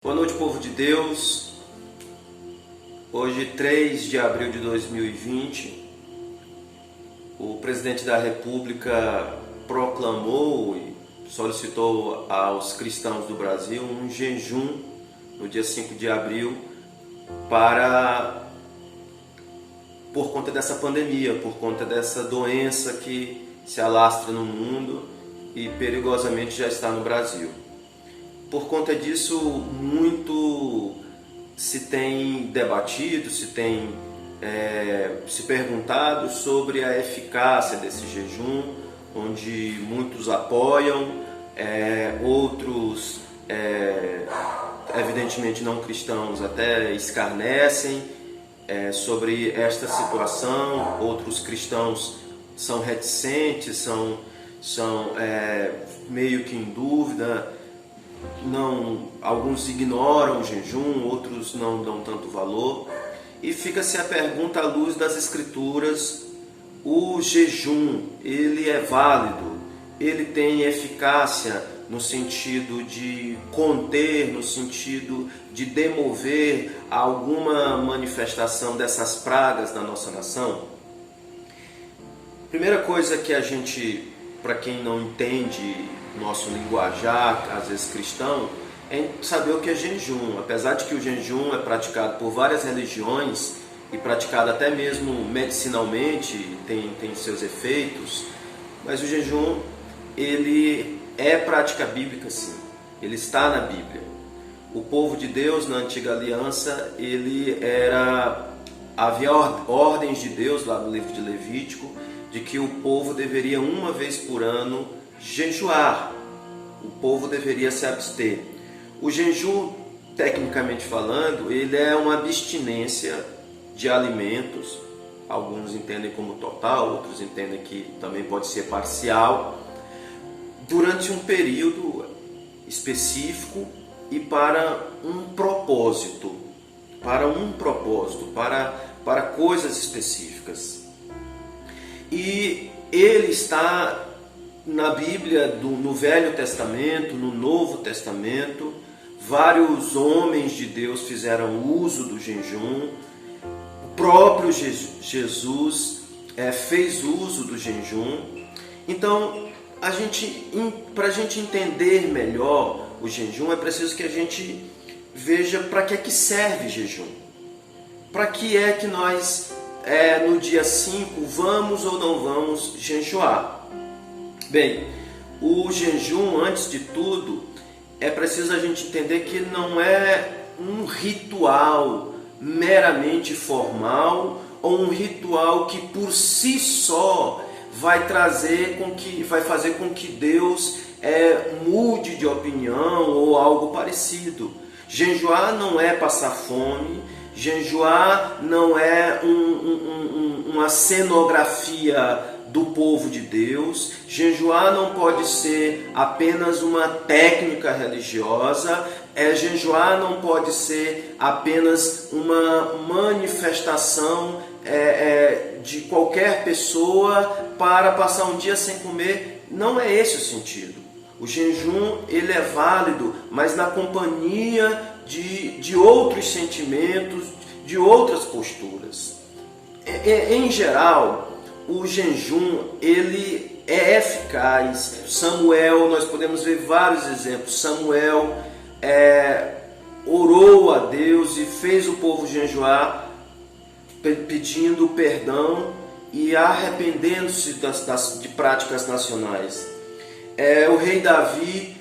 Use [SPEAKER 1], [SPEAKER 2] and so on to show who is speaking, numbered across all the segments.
[SPEAKER 1] Boa noite, povo de Deus. Hoje, 3 de abril de 2020, o presidente da República proclamou e solicitou aos cristãos do Brasil um jejum no dia 5 de abril por conta dessa pandemia, por conta dessa doença que se alastra no mundo e perigosamente já está no Brasil. Por conta disso, muito se tem debatido, se tem se perguntado sobre a eficácia desse jejum, onde muitos apoiam, outros, evidentemente não cristãos, até escarnecem sobre esta situação. Outros cristãos são reticentes, são meio que em dúvida. Alguns ignoram o jejum, outros não dão tanto valor. E fica-se a pergunta à luz das Escrituras: o jejum, ele é válido? Ele tem eficácia no sentido de conter, no sentido de demover alguma manifestação dessas pragas na nossa nação? Primeira coisa que a gente, para quem não entende nosso linguajar, às vezes cristão, é saber o que é jejum. Apesar de que o jejum é praticado por várias religiões e praticado até mesmo medicinalmente, tem seus efeitos, mas o jejum, ele é prática bíblica, sim. Ele está na Bíblia. O povo de Deus, na antiga aliança, havia ordens de Deus lá no livro de Levítico, de que o povo deveria uma vez por ano jejuar. O povo deveria se abster. O jejum, tecnicamente falando, ele é uma abstinência de alimentos. Alguns entendem como total, outros entendem que também pode ser parcial, durante um período específico e para um propósito, para coisas específicas. E ele está na Bíblia, no Velho Testamento, no Novo Testamento. Vários homens de Deus fizeram uso do jejum. O próprio Jesus fez uso do jejum. Então, para a gente entender melhor o jejum, é preciso que a gente veja para que é que serve jejum. Para que é que nós, no dia 5, vamos ou não vamos jejuar? Bem, o jejum, antes de tudo, é preciso a gente entender que não é um ritual meramente formal ou um ritual que por si só vai fazer com que Deus mude de opinião ou algo parecido. Jejuar não é passar fome, jejuar não é uma cenografia do povo de Deus. Jejuar não pode ser apenas uma técnica religiosa. Jejuar não pode ser apenas uma manifestação de qualquer pessoa para passar um dia sem comer. Não é esse o sentido. O jejum, ele é válido, mas na companhia de outros sentimentos, de outras posturas. Em geral, o jejum, ele é eficaz. Samuel, nós podemos ver vários exemplos. Samuel orou a Deus e fez o povo jejuar, pedindo perdão e arrependendo-se de práticas nacionais. O rei Davi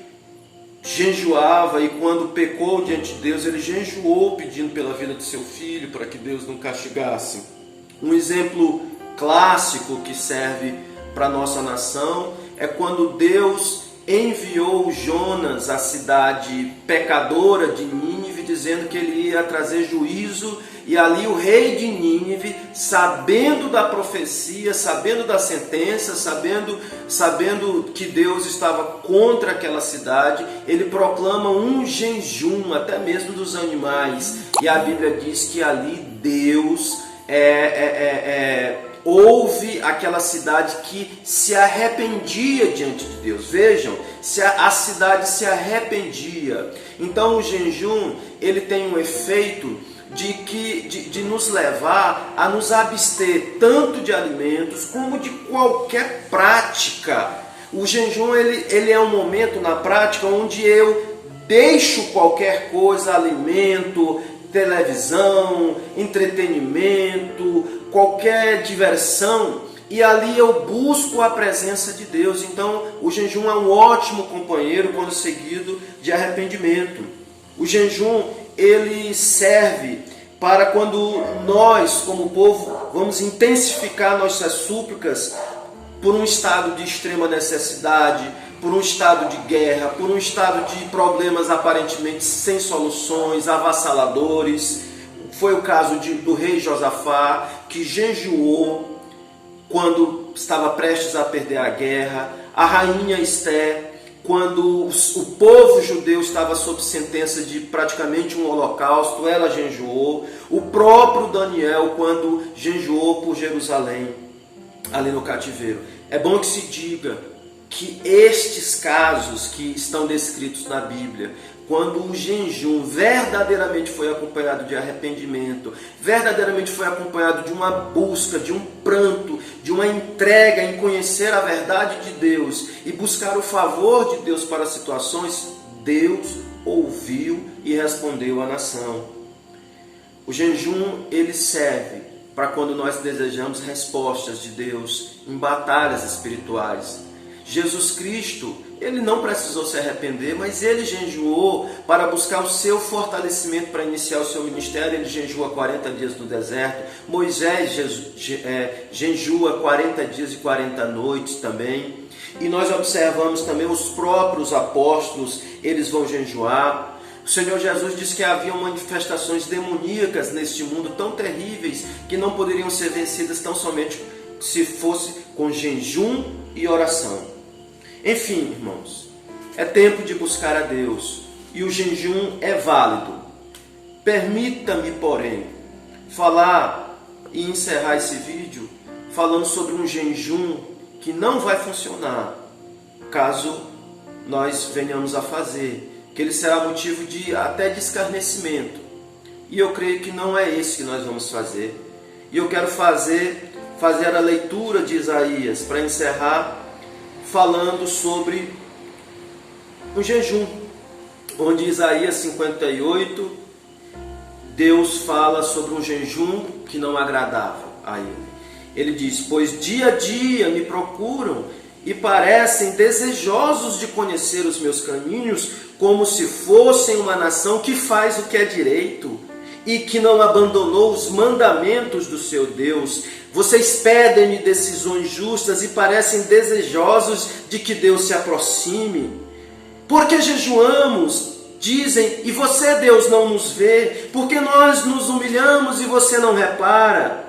[SPEAKER 1] jejuava, e quando pecou diante de Deus, ele jejuou pedindo pela vida de seu filho, para que Deus não castigasse. Um exemplo clássico que serve para a nossa nação é quando Deus enviou Jonas à cidade pecadora de Nínive, dizendo que ele ia trazer juízo. E ali o rei de Nínive, sabendo da profecia, sabendo da sentença, sabendo que Deus estava contra aquela cidade, ele proclama um jejum, até mesmo dos animais. E a Bíblia diz que ali Deus houve aquela cidade que se arrependia diante de Deus. Vejam a cidade se arrependia. Então o jejum, ele tem um efeito de nos levar a nos abster tanto de alimentos como de qualquer prática. O jejum ele é um momento na prática onde eu deixo qualquer coisa, alimento, televisão, entretenimento, qualquer diversão, e ali eu busco a presença de Deus. Então o jejum é um ótimo companheiro quando seguido de arrependimento. O jejum ele serve para quando nós, como povo, vamos intensificar nossas súplicas por um estado de extrema necessidade, por um estado de guerra, por um estado de problemas aparentemente sem soluções, avassaladores. Foi o caso do rei Josafá, que jejuou quando estava prestes a perder a guerra. A rainha Esther, quando o povo judeu estava sob sentença de praticamente um holocausto, ela jejuou. O próprio Daniel, quando jejuou por Jerusalém, ali no cativeiro. É bom que se diga que estes casos que estão descritos na Bíblia, quando o jejum verdadeiramente foi acompanhado de arrependimento, verdadeiramente foi acompanhado de uma busca, de um pranto, de uma entrega em conhecer a verdade de Deus e buscar o favor de Deus para as situações, Deus ouviu e respondeu à nação. O jejum, ele serve para quando nós desejamos respostas de Deus em batalhas espirituais. Jesus Cristo, ele não precisou se arrepender, mas ele jejuou para buscar o seu fortalecimento para iniciar o seu ministério. Ele jejua 40 dias no deserto. Moisés jejua 40 dias e 40 noites também. E nós observamos também os próprios apóstolos, eles vão jejuar. O Senhor Jesus disse que havia manifestações demoníacas neste mundo tão terríveis que não poderiam ser vencidas tão somente se fosse com jejum e oração. Enfim, irmãos, é tempo de buscar a Deus e o jejum é válido. Permita-me, porém, falar e encerrar esse vídeo falando sobre um jejum que não vai funcionar caso nós venhamos a fazer, que ele será motivo até de escarnecimento. E eu creio que não é esse que nós vamos fazer. E eu quero fazer a leitura de Isaías para encerrar, falando sobre o jejum, onde Isaías 58, Deus fala sobre um jejum que não agradava a ele. Ele diz: pois dia a dia me procuram e parecem desejosos de conhecer os meus caminhos, como se fossem uma nação que faz o que é direito e que não abandonou os mandamentos do seu Deus. Vocês pedem-me decisões justas e parecem desejosos de que Deus se aproxime. Porque jejuamos, dizem, e você, Deus, não nos vê. Porque nós nos humilhamos e você não repara.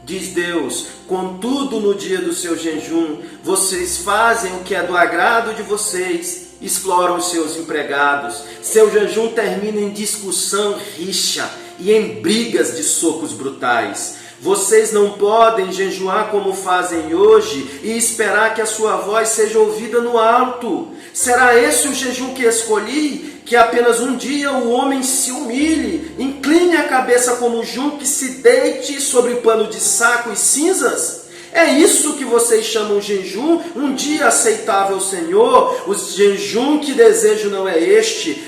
[SPEAKER 1] Diz Deus: contudo, no dia do seu jejum, vocês fazem o que é do agrado de vocês, exploram os seus empregados. Seu jejum termina em discussão, rixa e em brigas de socos brutais. Vocês não podem jejuar como fazem hoje e esperar que a sua voz seja ouvida no alto. Será esse o jejum que escolhi? Que apenas um dia o homem se humilhe, incline a cabeça como junco e se deite sobre pano de saco e cinzas? É isso que vocês chamam jejum? Um dia aceitável ao Senhor? O jejum que desejo não é este.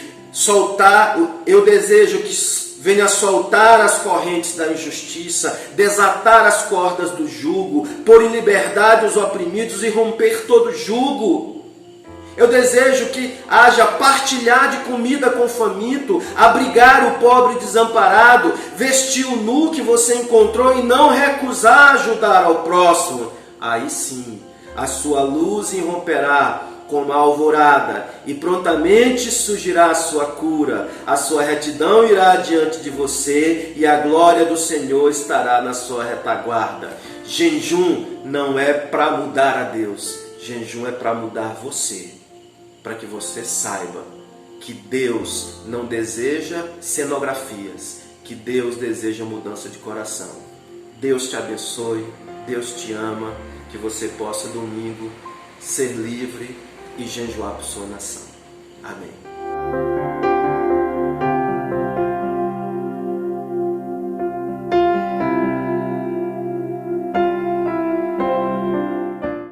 [SPEAKER 1] Eu desejo que venha soltar as correntes da injustiça, desatar as cordas do jugo, pôr em liberdade os oprimidos e romper todo jugo. Eu desejo que haja partilhar de comida com o faminto, abrigar o pobre desamparado, vestir o nu que você encontrou e não recusar ajudar ao próximo. Aí sim, a sua luz irromperá como a alvorada, e prontamente surgirá a sua cura, a sua retidão irá diante de você, e a glória do Senhor estará na sua retaguarda. Jejum não é para mudar a Deus, jejum é para mudar você, para que você saiba que Deus não deseja cenografias, que Deus deseja mudança de coração. Deus te abençoe, Deus te ama, que você possa domingo ser livre, e jejuar por sua nação. Amém.